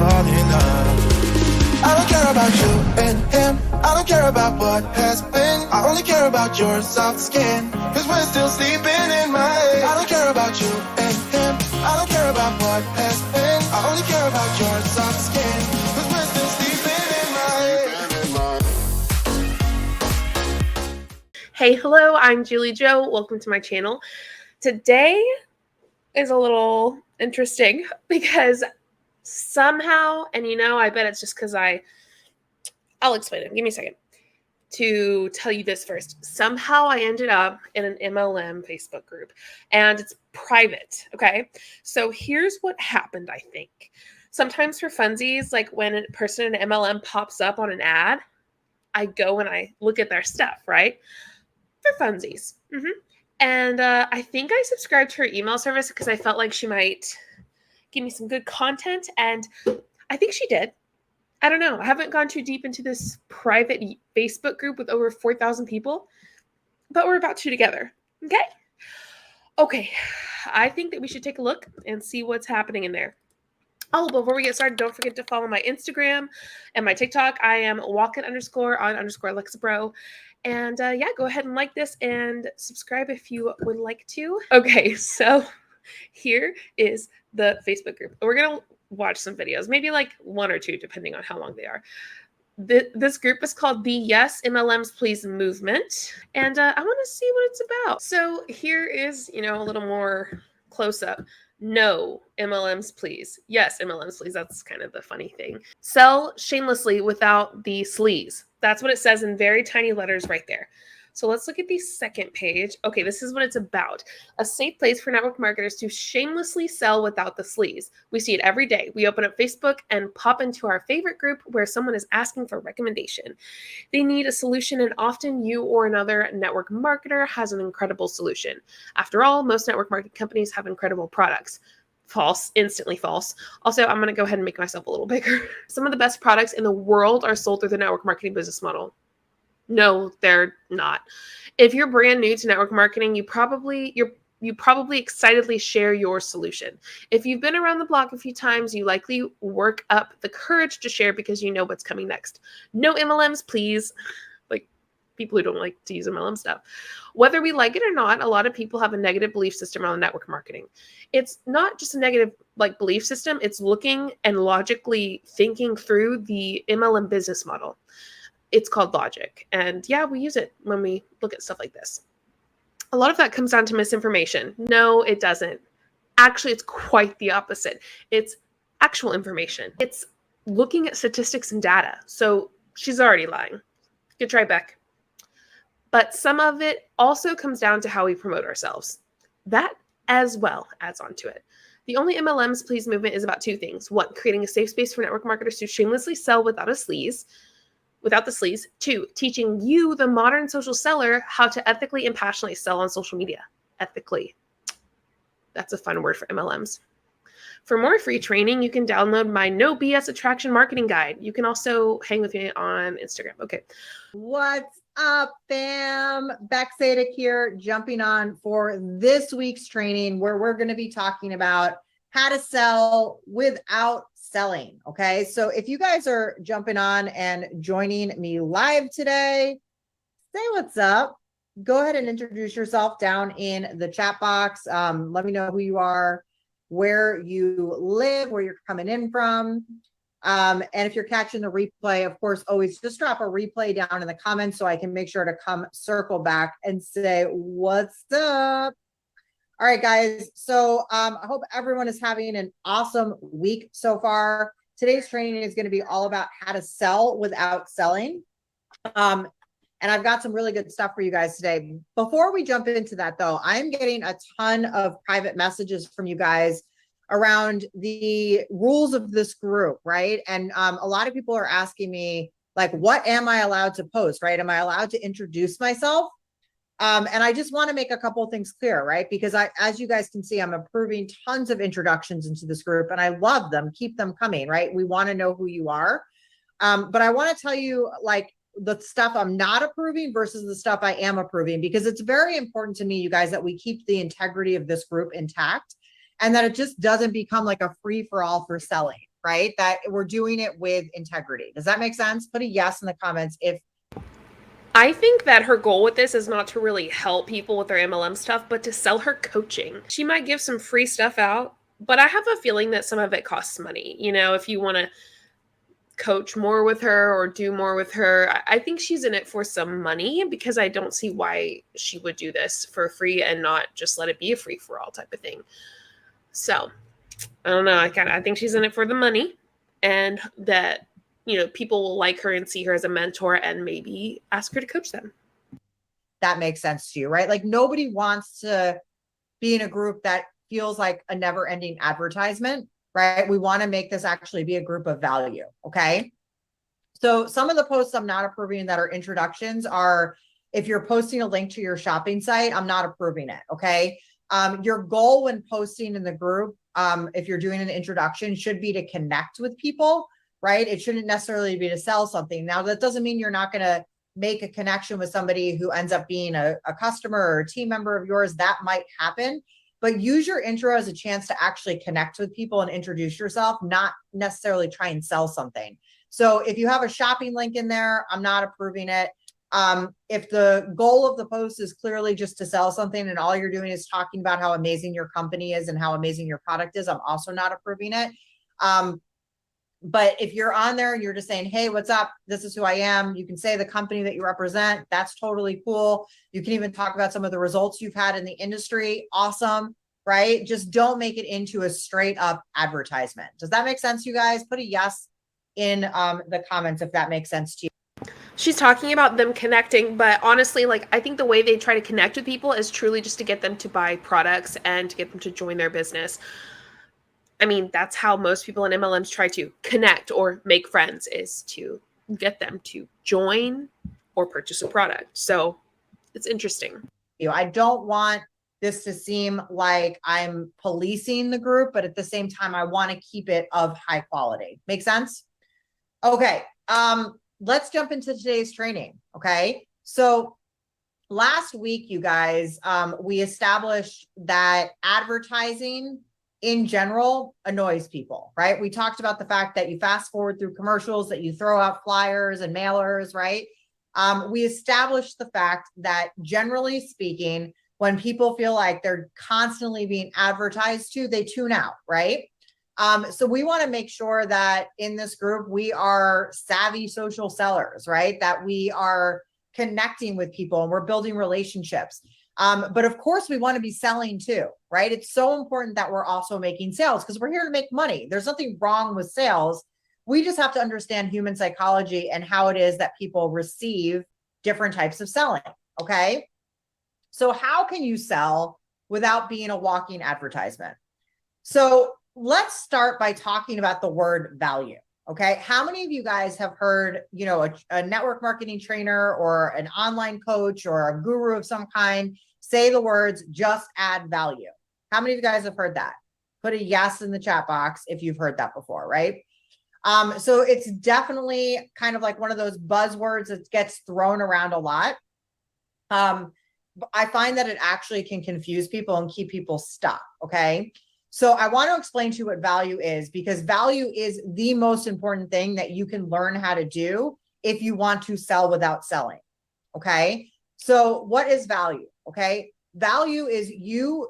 fall in love. I don't care about you and him. I don't care about what has been. I only care about your soft skin, cause we're still sleeping in my head. I don't care about you and him. I don't care about what has been. I only care about your soft skin, cause we're still sleeping in my head. Hey, hello, I'm JulieJo. Welcome to my channel. Today is a little interesting because somehow, and I bet it's just because I'll explain it. Give me a second to tell you this first. Somehow I ended up in an MLM Facebook group and it's private. Okay. So here's what happened, I think. Sometimes for funsies, like when a person in MLM pops up on an ad, I go and I look at their stuff, right? For funsies. And I think I subscribed to her email service because I felt like she might give me some good content. And I think she did. I don't know. I haven't gone too deep into this private Facebook group with over 4,000 people, but we're about to together. Okay. I think that we should take a look and see what's happening in there. Oh, before we get started, don't forget to follow my Instagram and my TikTok. I am walkin_on_LexaBro. And yeah, go ahead and like this and subscribe if you would like to. Okay, so here is the Facebook group. We're going to watch some videos, maybe like one or two, depending on how long they are. This group is called the Yes MLMs Please Movement. And I want to see what it's about. So here is, a little more close up. No MLMs, please. Yes, MLMs, please. That's kind of the funny thing. Sell shamelessly without the sleaze. That's what it says in very tiny letters right there. So let's look at the second page. Okay, this is what it's about. A safe place for network marketers to shamelessly sell without the sleaze. We see it every day. We open up Facebook and pop into our favorite group where someone is asking for a recommendation. They need a solution, and often you or another network marketer has an incredible solution. After all, most network marketing companies have incredible products. False, instantly false. Also, I'm going to go ahead and make myself a little bigger. Some of the best products in the world are sold through the network marketing business model. No, they're not. If you're brand new to network marketing, you probably excitedly share your solution. If you've been around the block a few times, you likely work up the courage to share because you know what's coming next. No MLMs, please. Like people who don't like to use MLM stuff. Whether we like it or not, a lot of people have a negative belief system around network marketing. It's not just a negative belief system. It's looking and logically thinking through the MLM business model. It's called logic. And yeah, we use it when we look at stuff like this. A lot of that comes down to misinformation. No, it doesn't. Actually, it's quite the opposite. It's actual information. It's looking at statistics and data. So she's already lying. Good try, Beck. But some of it also comes down to how we promote ourselves. That as well adds on to it. The only MLMs Please movement is about two things. One, creating a safe space for network marketers to shamelessly sell without the sleaze. Two, teaching you, the modern social seller, how to ethically and passionately sell on social media. Ethically. That's a fun word for MLMs. For more free training, you can download my No BS Attraction Marketing Guide. You can also hang with me on Instagram. Okay. What's up, fam? Beck Sadek here, jumping on for this week's training where we're going to be talking about how to sell without selling. Okay. So if you guys are jumping on and joining me live today, say what's up. Go ahead and introduce yourself down in the chat box. Let me know who you are, where you live, where you're coming in from. And if you're catching the replay, of course, always just drop a replay down in the comments so I can make sure to come circle back and say, what's up? All right, guys. So I hope everyone is having an awesome week so far. Today's training is going to be all about how to sell without selling. And I've got some really good stuff for you guys today. Before we jump into that, though, I'm getting a ton of private messages from you guys around the rules of this group, right? And a lot of people are asking me, like, what am I allowed to post, right? Am I allowed to introduce myself? And I just want to make a couple of things clear, right? Because as you guys can see, I'm approving tons of introductions into this group and I love them. Keep them coming, right? We want to know who you are. But I want to tell you like the stuff I'm not approving versus the stuff I am approving, because it's very important to me, you guys, that we keep the integrity of this group intact and that it just doesn't become like a free for all for selling. right? That we're doing it with integrity. Does that make sense? Put a yes in the comments if. I think that her goal with this is not to really help people with their MLM stuff, but to sell her coaching. She might give some free stuff out, but I have a feeling that some of it costs money. You know, if you want to coach more with her or do more with her, I think she's in it for some money, because I don't see why she would do this for free and not just let it be a free for all type of thing. So I don't know. I think she's in it for the money, and that, you know, people will like her and see her as a mentor and maybe ask her to coach them. That makes sense to you, right? Like nobody wants to be in a group that feels like a never ending advertisement, right? We want to make this actually be a group of value. Okay. So some of the posts I'm not approving that are introductions are, if you're posting a link to your shopping site, I'm not approving it. Okay. Your goal when posting in the group, if you're doing an introduction, should be to connect with people, right? It shouldn't necessarily be to sell something. Now, that doesn't mean you're not going to make a connection with somebody who ends up being a customer or a team member of yours. That might happen, but use your intro as a chance to actually connect with people and introduce yourself, not necessarily try and sell something. So if you have a shopping link in there, I'm not approving it. If the goal of the post is clearly just to sell something and all you're doing is talking about how amazing your company is and how amazing your product is, I'm also not approving it. But if you're on there and you're just saying, hey, what's up? This is who I am. You can say the company that you represent. That's totally cool. You can even talk about some of the results you've had in the industry. Awesome, right? Just don't make it into a straight up advertisement. Does that make sense, you guys? Put a yes in the comments if that makes sense to you. She's talking about them connecting, but honestly, like, I think the way they try to connect with people is truly just to get them to buy products and to get them to join their business. I mean, that's how most people in MLMs try to connect or make friends, is to get them to join or purchase a product. So it's interesting. I don't want this to seem like I'm policing the group, but at the same time, I want to keep it of high quality. Make sense? Okay. Let's jump into today's training. Okay. So last week, you guys, we established that advertising in general annoys people, right? We talked about the fact that you fast forward through commercials, that you throw out flyers and mailers, right? We established the fact that generally speaking, when people feel like they're constantly being advertised to, they tune out, right? So we want to make sure that in this group, we are savvy social sellers, right? That we are connecting with people and we're building relationships. But of course, we want to be selling too, right? It's so important that we're also making sales because we're here to make money. There's nothing wrong with sales. We just have to understand human psychology and how it is that people receive different types of selling. Okay. So how can you sell without being a walking advertisement? So let's start by talking about the word value. Okay. How many of you guys have heard, you know, a network marketing trainer or an online coach or a guru of some kind say the words, just add value? How many of you guys have heard that? Put a yes in the chat box if you've heard that before, right? So it's definitely kind of like one of those buzzwords that gets thrown around a lot. I find that it actually can confuse people and keep people stuck. Okay. So I want to explain to you what value is, because value is the most important thing that you can learn how to do if you want to sell without selling. Okay. So what is value? Okay. Value is you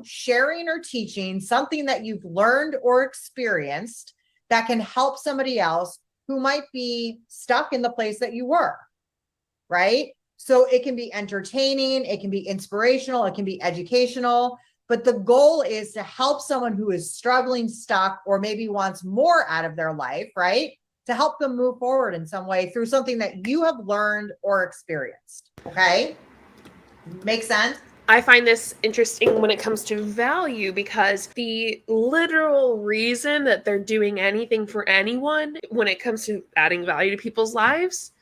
sharing or teaching something that you've learned or experienced that can help somebody else who might be stuck in the place that you were, right? So it can be entertaining, it can be inspirational, it can be educational, but the goal is to help someone who is struggling, stuck, or maybe wants more out of their life, right? To help them move forward in some way through something that you have learned or experienced. Okay. Make sense? I find this interesting when it comes to value, because the literal reason that they're doing anything for anyone when it comes to adding value to people's lives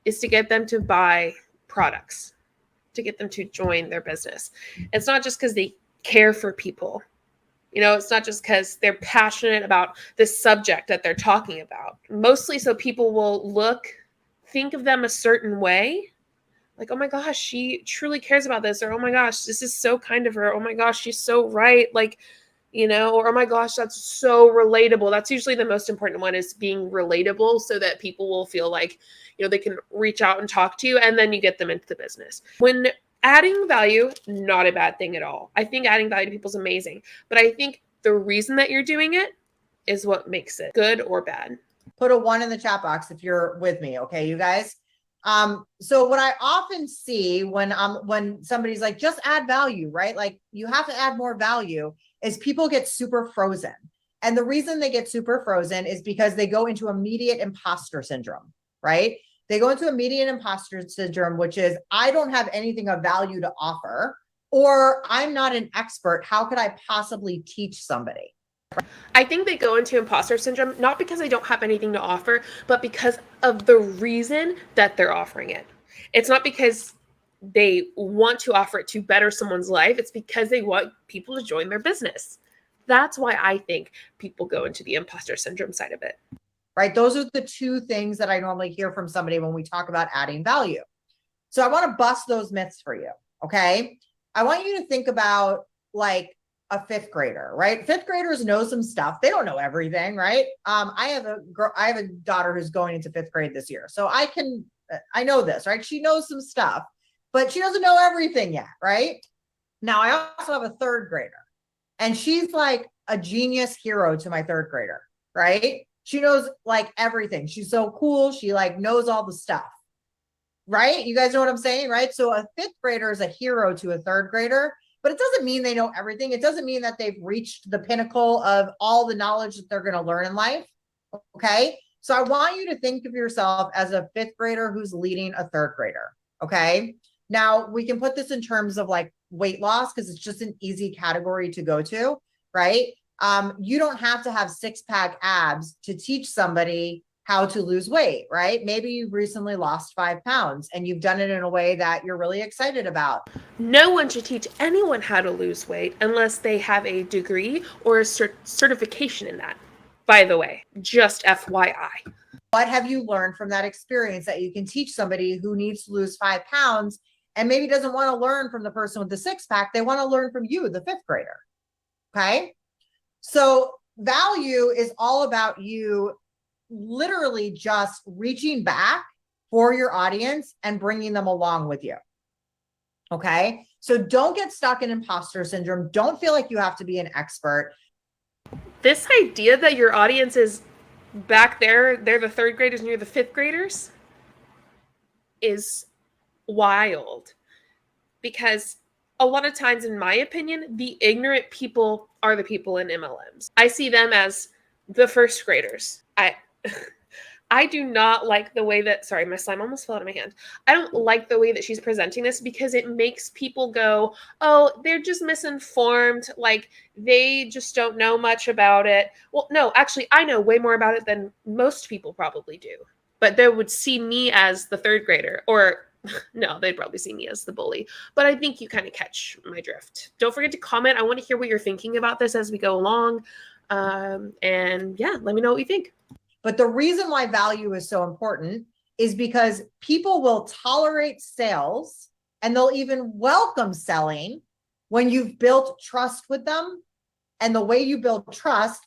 is to get them to buy products, to get them to join their business. It's not just because they care for people. You know, it's not just because they're passionate about this subject that they're talking about. Mostly so people will think of them a certain way. Like, oh my gosh, she truly cares about this. Or, oh my gosh, this is so kind of her. Oh my gosh, she's so right. Like, or oh my gosh, that's so relatable. That's usually the most important one, is being relatable, so that people will feel like, they can reach out and talk to you, and then you get them into the business. When adding value, not a bad thing at all. I think adding value to people is amazing, but I think the reason that you're doing it is what makes it good or bad. Put a 1 in the chat box if you're with me. Okay, you guys. So what I often see when somebody's like, just add value, right? Like, you have to add more value, is people get super frozen. And the reason they get super frozen is because they go into immediate imposter syndrome, right? They go into immediate imposter syndrome, which is, I don't have anything of value to offer, or I'm not an expert. How could I possibly teach somebody? I think they go into imposter syndrome, not because they don't have anything to offer, but because of the reason that they're offering it. It's not because they want to offer it to better someone's life. It's because they want people to join their business. That's why I think people go into the imposter syndrome side of it. Right? Those are the 2 things that I normally hear from somebody when we talk about adding value. So I want to bust those myths for you. Okay. I want you to think about like a 5th grader, right? 5th graders know some stuff. They don't know everything, right? I have a daughter who's going into 5th grade this year. So I know this, right? She knows some stuff, but she doesn't know everything yet, right? Now, I also have a 3rd grader, and she's like a genius hero to my 3rd grader, right? She knows like everything. She's so cool. She like knows all the stuff, right? You guys know what I'm saying, right? So a 5th grader is a hero to a 3rd grader, but it doesn't mean they know everything. It doesn't mean that they've reached the pinnacle of all the knowledge that they're going to learn in life. Okay. So I want you to think of yourself as a 5th grader who's leading a 3rd grader. Okay. Now we can put this in terms of like weight loss, because it's just an easy category to go to, right? You don't have to have 6-pack abs to teach somebody how to lose weight, right? Maybe you've recently lost 5 pounds and you've done it in a way that you're really excited about. No one should teach anyone how to lose weight unless they have a degree or a certification in that. By the way, just FYI. What have you learned from that experience that you can teach somebody who needs to lose 5 pounds and maybe doesn't want to learn from the person with the 6-pack? They want to learn from you, the 5th grader. Okay. So value is all about you literally just reaching back for your audience and bringing them along with you. Okay. So don't get stuck in imposter syndrome. Don't feel like you have to be an expert. This idea that your audience is back there, they're the 3rd graders and you're the 5th graders, is wild. Because a lot of times, in my opinion, the ignorant people are the people in MLMs. I see them as the 1st graders. I do not like the way that, sorry, my slime almost fell out of my hand. I don't like the way that she's presenting this, because it makes people go, oh, they're just misinformed. Like, they just don't know much about it. Well, no, actually, I know way more about it than most people probably do. But they would see me as the 3rd grader, or no, they'd probably see me as the bully. But I think you kind of catch my drift. Don't forget to comment. I want to hear what you're thinking about this as we go along. And yeah, let me know what you think. But the reason why value is so important is because people will tolerate sales and they'll even welcome selling when you've built trust with them. And the way you build trust,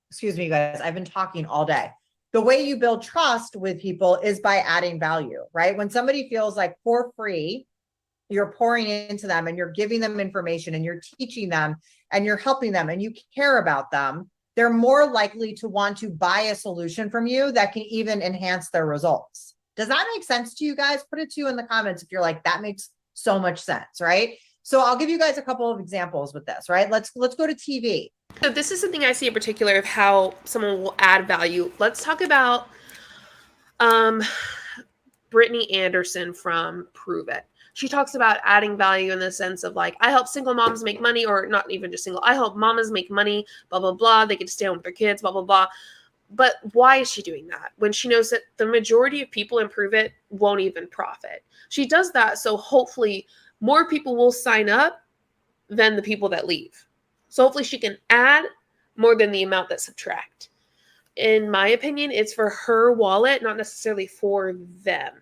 excuse me, guys, I've been talking all day. The way you build trust with people is by adding value, right? When somebody feels like for free, you're pouring into them and you're giving them information and you're teaching them and you're helping them and you care about them, they're more likely to want to buy a solution from you that can even enhance their results. Does that make sense to you guys? Put it to you in the comments if you're like, that makes so much sense, right? So I'll give you guys a couple of examples with this, right? Let's go to TV. So this is something I see in particular of how someone will add value. Let's talk about Brittany Anderson from Prove It. She talks about adding value in the sense of like, I help single moms make money, or not even just single, I help mamas make money, blah, blah, blah. They get to stay home with their kids, blah, blah, blah. But why is she doing that when she knows that the majority of people in Prove It won't even profit? She does that so hopefully more people will sign up than the people that leave. So hopefully she can add more than the amount that subtract. In my opinion, it's for her wallet, not necessarily for them.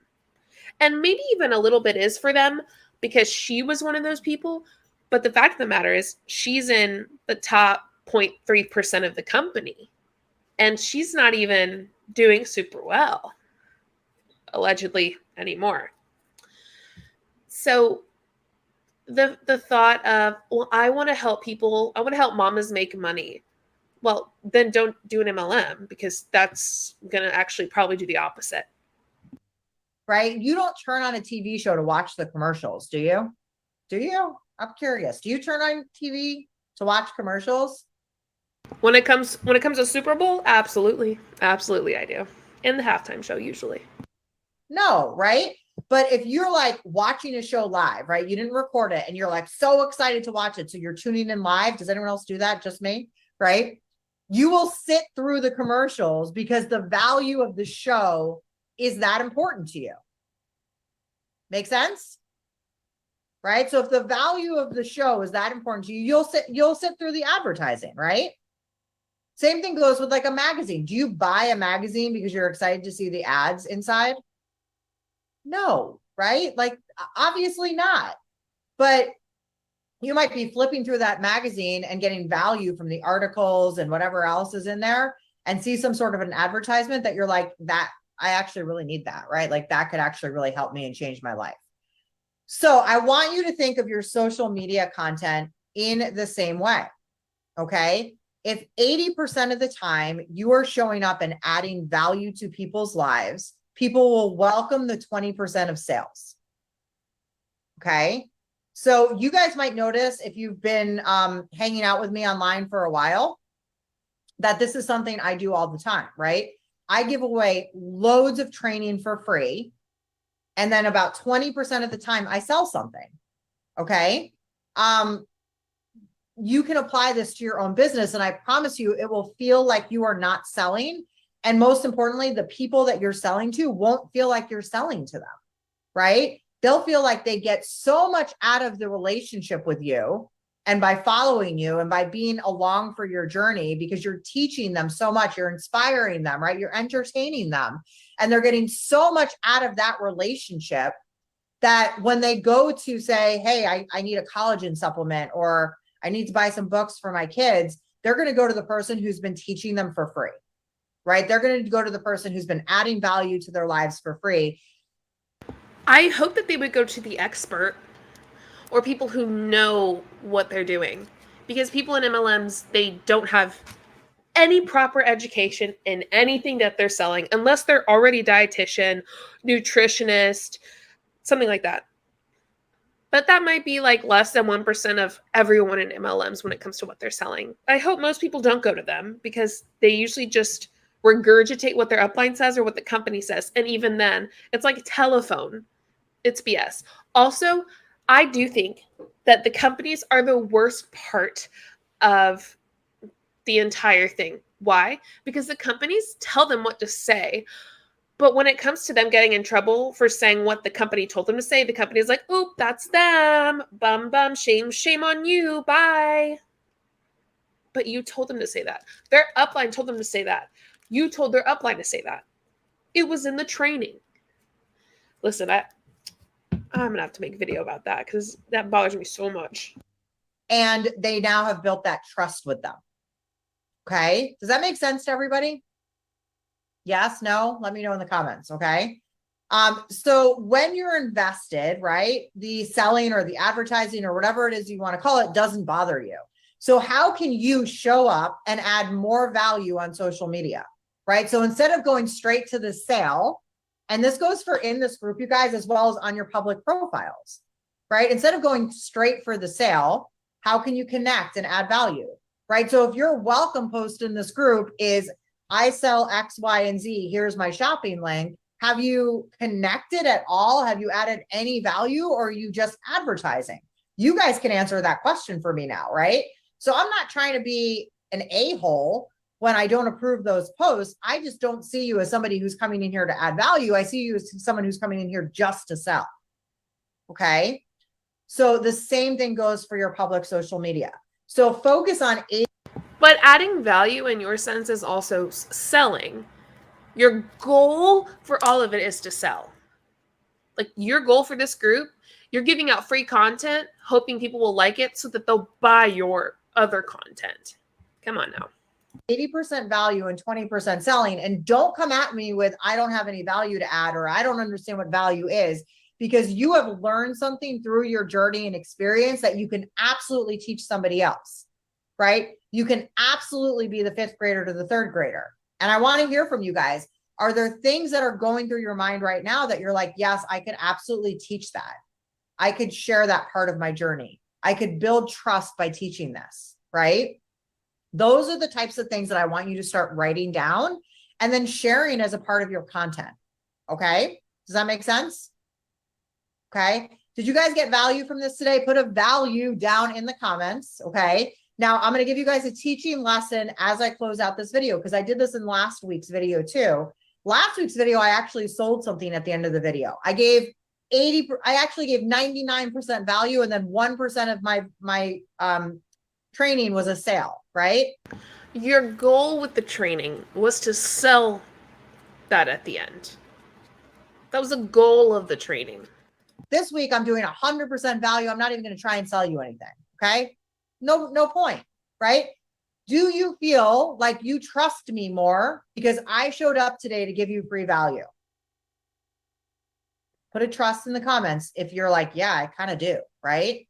And maybe even a little bit is for them because she was one of those people, But the fact of the matter is she's in the top 0.3% of the company, and she's not even doing super well, allegedly, anymore. So the thought of, well, I want to help people, I want to help mamas make money. Well, then don't do an MLM, because that's going to actually probably do the opposite. Right? You don't turn on a TV show to watch the commercials, do you? Do you? I'm curious. Do you turn on TV to watch commercials? When it comes to Super Bowl, absolutely. Absolutely I do. And the halftime show usually. No, right? But if you're like watching a show live, right? You didn't record it and you're like so excited to watch it. So you're tuning in live. Does anyone else do that? Just me, right? You will sit through the commercials because the value of the show is that important to you. Make sense? Right? So if the value of the show is that important to you, you'll sit through the advertising, right? Same thing goes with like a magazine. Do you buy a magazine because you're excited to see the ads inside? No, right? Like, obviously not. But you might be flipping through that magazine and getting value from the articles and whatever else is in there, and see some sort of an advertisement that you're like, that I actually really need that, right? Like that could actually really help me and change my life. So I want you to think of your social media content in the same way. Okay. If 80% of the time you are showing up and adding value to people's lives, people will welcome the 20% of sales. Okay. So you guys might notice, if you've been hanging out with me online for a while, that this is something I do all the time, right? I give away loads of training for free. And then about 20% of the time I sell something. Okay. You can apply this to your own business, and I promise you, it will feel like you are not selling. And most importantly, the people that you're selling to won't feel like you're selling to them, right? They'll feel like they get so much out of the relationship with you, and by following you and by being along for your journey, because you're teaching them so much, you're inspiring them, right? You're entertaining them, and they're getting so much out of that relationship that when they go to say, hey, I need a collagen supplement, or I need to buy some books for my kids, they're going to go to the person who's been teaching them for free, right? They're going to go to the person who's been adding value to their lives for free. I hope that they would go to the expert, or people who know what they're doing, because people in MLMs, they don't have any proper education in anything that they're selling, unless they're already dietitian, nutritionist, something like that. But that might be like less than 1% of everyone in MLMs when it comes to what they're selling. I hope most people don't go to them, because they usually just regurgitate what their upline says or what the company says. And even then, it's like a telephone. It's BS. Also, I do think that the companies are the worst part of the entire thing. Why? Because the companies tell them what to say. But when it comes to them getting in trouble for saying what the company told them to say, the company is like, oop, that's them. Bum, bum, shame, shame on you. Bye. But you told them to say that. Their upline told them to say that. You told their upline to say that. It was in the training. Listen, I'm going to have to make a video about that, because that bothers me so much. And they now have built that trust with them. Okay. Does that make sense to everybody? Yes, no, let me know in the comments. Okay. So when you're invested, right, the selling or the advertising or whatever it is you want to call it doesn't bother you. So how can you show up and add more value on social media, right? So instead of going straight to the sale, and this goes for in this group, you guys, as well as on your public profiles, right? Instead of going straight for the sale, how can you connect and add value, right? So if your welcome post in this group is, I sell X, Y, and Z, here's my shopping link, have you connected at all? Have you added any value, or are you just advertising? You guys can answer that question for me now, right? So I'm not trying to be an a-hole when I don't approve those posts. I just don't see you as somebody who's coming in here to add value. I see you as someone who's coming in here just to sell. Okay. So the same thing goes for your public social media. So focus on But adding value in your sense is also selling. Your goal for all of it is to sell. Like, your goal for this group You're giving out free content, hoping people will like it so that they'll buy your other content. Come on now. 80% value and 20% selling. And don't come at me with, I don't have any value to add, or I don't understand what value is, because you have learned something through your journey and experience that you can absolutely teach somebody else, right? You can absolutely be the 5th grader to the 3rd grader. And I want to hear from you guys. Are there things that are going through your mind right now that you're like, yes, I could absolutely teach that. I could share that part of my journey. I could build trust by teaching this, right? Those are the types of things that I want you to start writing down and then sharing as a part of your content. Okay. Does that make sense? Okay. Did you guys get value from this today? Put a value down in the comments. Okay. Now I'm going to give you guys a teaching lesson as I close out this video, because I did this in last week's video too. Last week's video, I actually sold something at the end of the video. I actually gave 99% value, and then 1% of my training was a sale, right? Your goal with the training was to sell that at the end. That was the goal of the training. This week, I'm doing 100% value. I'm not even going to try and sell you anything. Okay. No point, right? Do you feel like you trust me more because I showed up today to give you free value? Put a trust in the comments if you're like, yeah, I kind of do, right?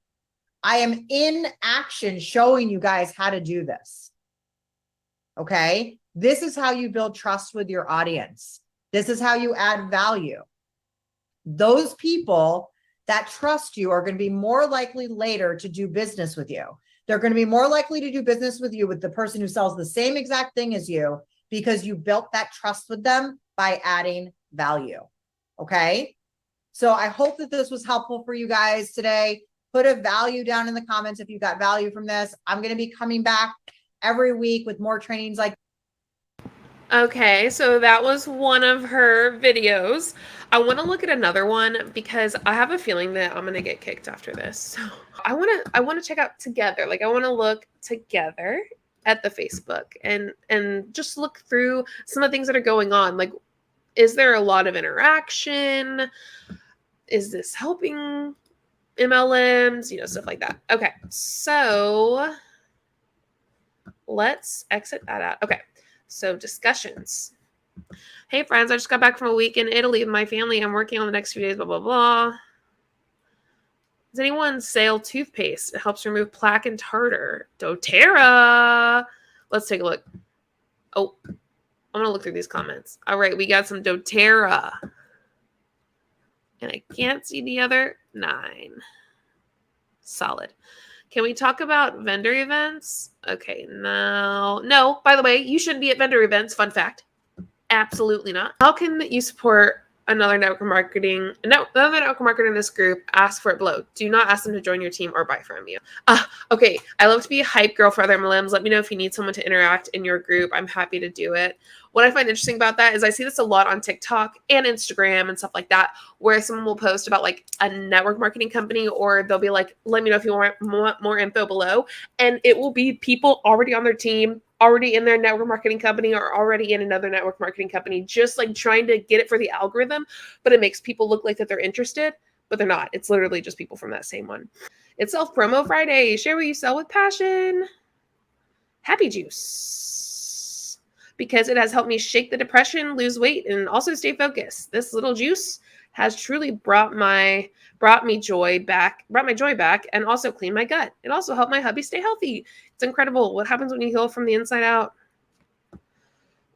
I am in action showing you guys how to do this. Okay. This is how you build trust with your audience. This is how you add value. Those people that trust you are going to be more likely later to do business with you. They're going to be more likely to do business with you with the person who sells the same exact thing as you, because you built that trust with them by adding value. Okay. So I hope that this was helpful for you guys today. Put a value down in the comments if you got value from this. I'm going to be coming back every week with more trainings like. Okay, so that was one of her videos. I want to look at another one because I have a feeling that I'm going to get kicked after this. So I want to check out together. Like, I want to look together at the Facebook and just look through some of the things that are going on. Like, is there a lot of interaction? Is this helping MLMs? You know, stuff like that. Okay, so let's exit that out. Okay. So discussions. Hey friends, I just got back from a week in Italy with my family. I'm working on the next few days, blah, blah, blah. Does anyone sell toothpaste? It helps remove plaque and tartar. doTERRA. Let's take a look. Oh, I'm going to look through these comments. All right, we got some doTERRA. And I can't see the other 9. Solid. Can we talk about vendor events? Okay, no, by the way, you shouldn't be at vendor events. Fun fact. Absolutely not. How can you support another network marketer in this group? Ask for it below. Do not ask them to join your team or buy from you. Okay, I love to be a hype girl for other MLMs. Let me know if you need someone to interact in your group. I'm happy to do it. What I find interesting about that is I see this a lot on TikTok and Instagram and stuff like that, where someone will post about like a network marketing company, or they'll be like, let me know if you want more info below. And it will be people already on their team, already in their network marketing company, or already in another network marketing company, just like trying to get it for the algorithm. But it makes people look like that they're interested, but they're not. It's literally just people from that same one. It's Self-Promo Friday. Share what you sell with passion. Happy juice. Because it has helped me shake the depression, lose weight, and also stay focused. This little juice has truly brought my joy back, and also cleaned my gut. It also helped my hubby stay healthy. It's incredible what happens when you heal from the inside out.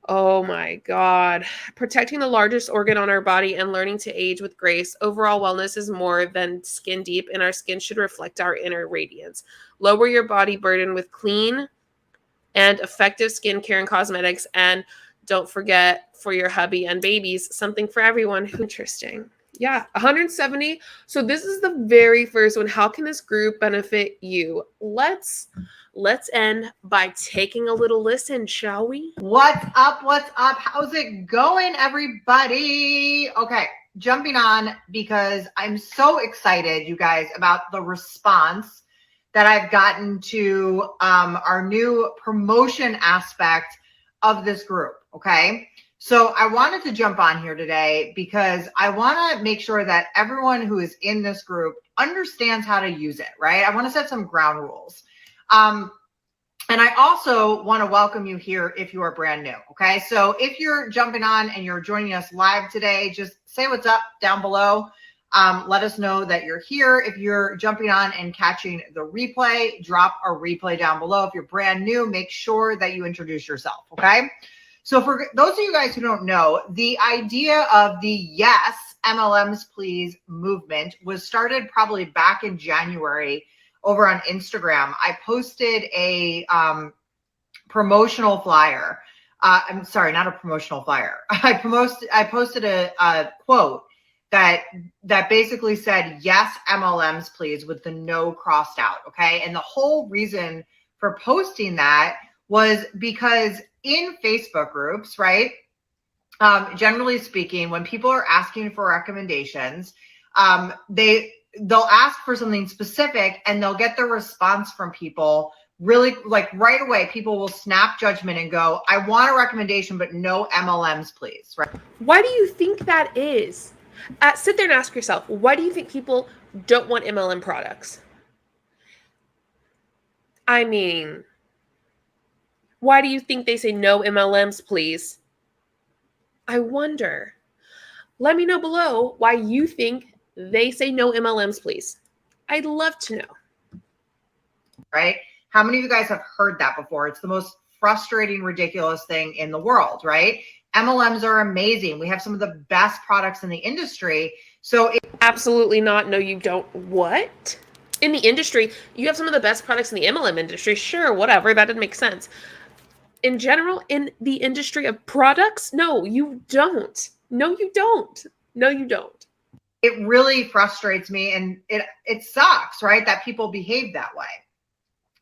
Oh my God. Protecting the largest organ on our body and learning to age with grace. Overall wellness is more than skin deep, and our skin should reflect our inner radiance. Lower your body burden with clean and effective skincare and cosmetics. And don't forget, for your hubby and babies, something for everyone. Interesting. Yeah, 170. So this is the very first one. How can this group benefit you? Let's end by taking a little listen, shall we? What's up? What's up? How's it going, everybody? Okay, jumping on because I'm so excited, you guys, about the response that I've gotten to our new promotion aspect of this group. Okay. So I wanted to jump on here today because I want to make sure that everyone who is in this group understands how to use it, right? I want to set some ground rules. And I also want to welcome you here if you are brand new, okay? So if you're jumping on and you're joining us live today, just say what's up down below. Let us know that you're here. If you're jumping on and catching the replay, drop a replay down below. If you're brand new, make sure that you introduce yourself, okay? So for those of you guys who don't know, the idea of the Yes, MLMs Please movement was started probably back in January over on Instagram. I posted a promotional flyer. I'm sorry, not a promotional flyer. I posted a quote that basically said, yes, MLMs please, with the no crossed out, okay? And the whole reason for posting that was because in Facebook groups, right, generally speaking, when people are asking for recommendations, they'll ask for something specific and they'll get the response from people really like right away. People will snap judgment and go, I want a recommendation, but no MLMs, please. Right? Why do you think that is? Sit there and ask yourself, why do you think people don't want MLM products? I mean, why do you think they say no MLMs, please? I wonder. Let me know below why you think they say no MLMs, please. I'd love to know. Right? How many of you guys have heard that before? It's the most frustrating, ridiculous thing in the world, right? MLMs are amazing. We have some of the best products in the industry. So absolutely not. No, you don't. What? In the industry, you have some of the best products in the MLM industry. Sure, whatever. That didn't make sense. In general, in the industry of products, no, you don't. No, you don't. No, you don't. It really frustrates me, and it sucks, right, that people behave that way.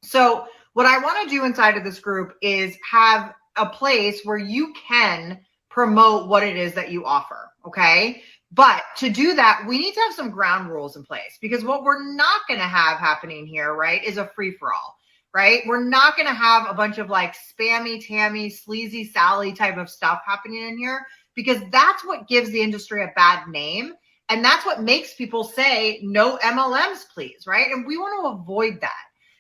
So what I want to do inside of this group is have a place where you can promote what it is that you offer, okay? But to do that, we need to have some ground rules in place, because what we're not going to have happening here, right, is a free-for-all, right? We're not going to have a bunch of like spammy, tammy, sleazy Sally type of stuff happening in here, because that's what gives the industry a bad name. And that's what makes people say, no MLMs, please, right? And we want to avoid that.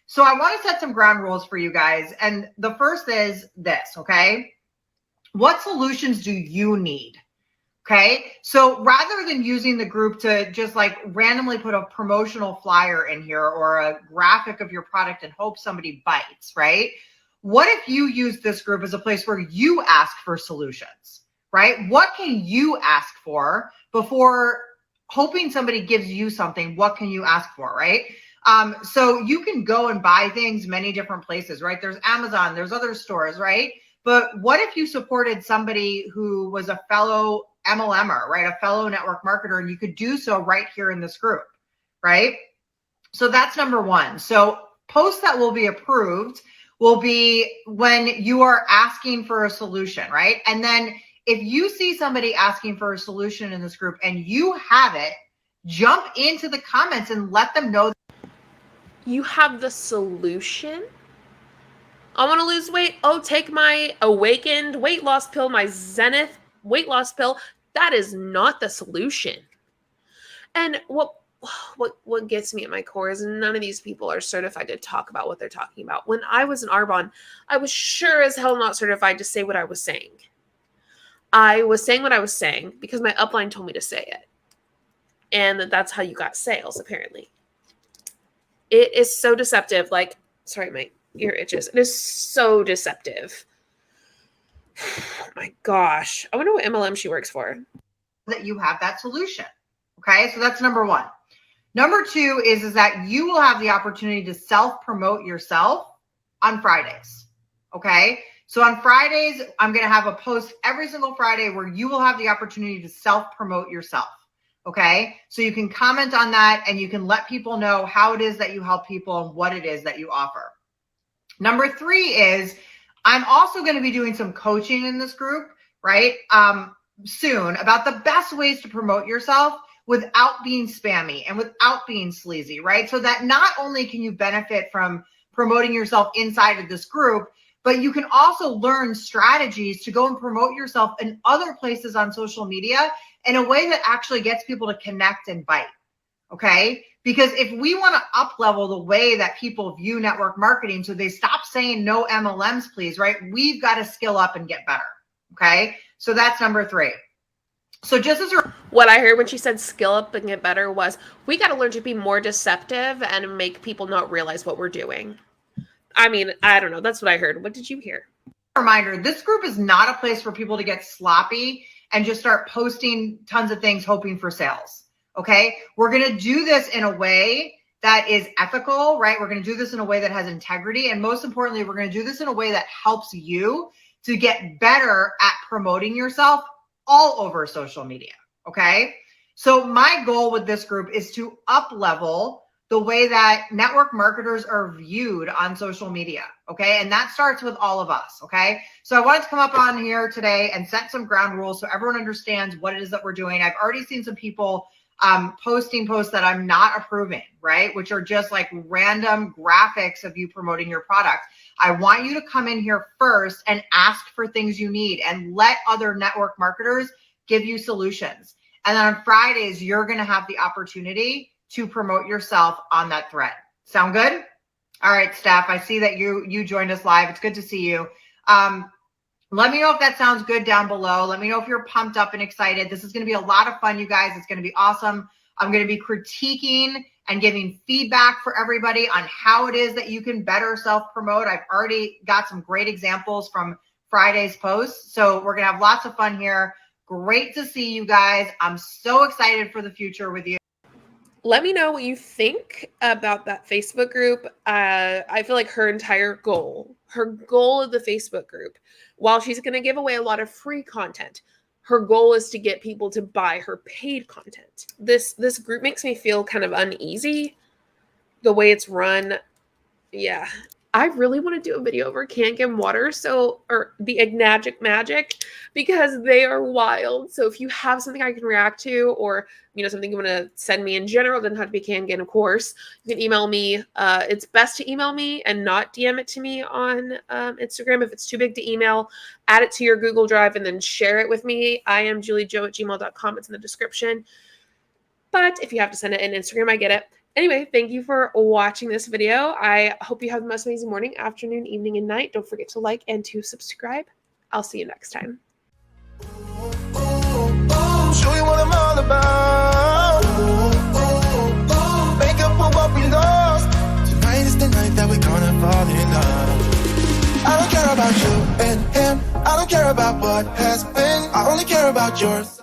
So I want to set some ground rules for you guys. And the first is this, okay? What solutions do you need? Okay. So rather than using the group to just like randomly put a promotional flyer in here or a graphic of your product and hope somebody bites, right? What if you use this group as a place where you ask for solutions, right? What can you ask for before hoping somebody gives you something? What can you ask for, right? So you can go and buy things many different places, right? There's Amazon, there's other stores, right? But what if you supported somebody who was a fellow MLMer, right? A fellow network marketer, and you could do so right here in this group, right? So that's number one. So posts that will be approved will be when you are asking for a solution, right? And then if you see somebody asking for a solution in this group and you have it, jump into the comments and let them know you have the solution. I want to lose weight. Oh, take my awakened weight loss pill, my Zenith weight loss pill. That is not the solution. And what gets me at my core is none of these people are certified to talk about what they're talking about. When I was in Arbonne, I was sure as hell not certified to say what I was saying. I was saying what I was saying because my upline told me to say it. And that's how you got sales, apparently. It is so deceptive. Like, sorry, my ear itches. It is so deceptive. Oh my gosh. I wonder what MLM she works for. that you have that solution. Okay, so that's number one. Number two is that you will have the opportunity to self-promote yourself on Fridays. Okay, so on Fridays, I'm going to have a post every single Friday where you will have the opportunity to self-promote yourself. Okay, so you can comment on that and you can let people know how it is that you help people and what it is that you offer. Number three is I'm also going to be doing some coaching in this group, right? Soon about the best ways to promote yourself without being spammy and without being sleazy, right? So that not only can you benefit from promoting yourself inside of this group, but you can also learn strategies to go and promote yourself in other places on social media in a way that actually gets people to connect and bite. Okay. Because if we want to up level the way that people view network marketing, so they stop saying no MLMs, please, right? We've got to skill up and get better. Okay. So that's number 3. So just as what I heard when she said skill up and get better was we got to learn to be more deceptive and make people not realize what we're doing. I mean, I don't know. That's what I heard. What did you hear? Reminder, this group is not a place for people to get sloppy and just start posting tons of things hoping for sales. Okay. We're going to do this in a way that is ethical, right? We're going to do this in a way that has integrity. And most importantly, we're going to do this in a way that helps you to get better at promoting yourself all over social media. Okay. So my goal with this group is to up level the way that network marketers are viewed on social media. Okay. And that starts with all of us. Okay. So I wanted to come up on here today and set some ground rules so everyone understands what it is that we're doing. I've already seen some people posting posts that I'm not approving, right? Which are just like random graphics of you promoting your product. I want you to come in here first and ask for things you need and let other network marketers give you solutions. And then on Fridays, you're going to have the opportunity to promote yourself on that thread. Sound good? All right, Steph, I see that you joined us live. It's good to see you. Let me know if that sounds good down below. Let me know if you're pumped up and excited. This is going to be a lot of fun, you guys. It's going to be awesome. I'm going to be critiquing and giving feedback for everybody on how it is that you can better self-promote. I've already got some great examples from Friday's posts. So we're going to have lots of fun here. Great to see you guys. I'm so excited for the future with you. Let me know what you think about that Facebook group. I feel like her entire goal of the Facebook group, while she's going to give away a lot of free content, her goal is to get people to buy her paid content. This group makes me feel kind of uneasy, the way it's run. Yeah. I really want to do a video over Kangen water, or the Agnagic Magic, because they are wild. So if you have something I can react to, or something you want to send me in general, doesn't have to be Kangen, of course, you can email me. It's best to email me and not DM it to me on Instagram. If it's too big to email, add it to your Google Drive and then share it with me. I am JulieJo@gmail.com. It's in the description. But if you have to send it in Instagram, I get it. Anyway, thank you for watching this video. I hope you have the most amazing morning, afternoon, evening, and night. Don't forget to like and to subscribe. I'll see you next time. Show you what I'm all about. Make up for what we lost. Tonight is the night that we're gonna fall in love. I don't care about you and him. I don't care about what has been. I only care about yours.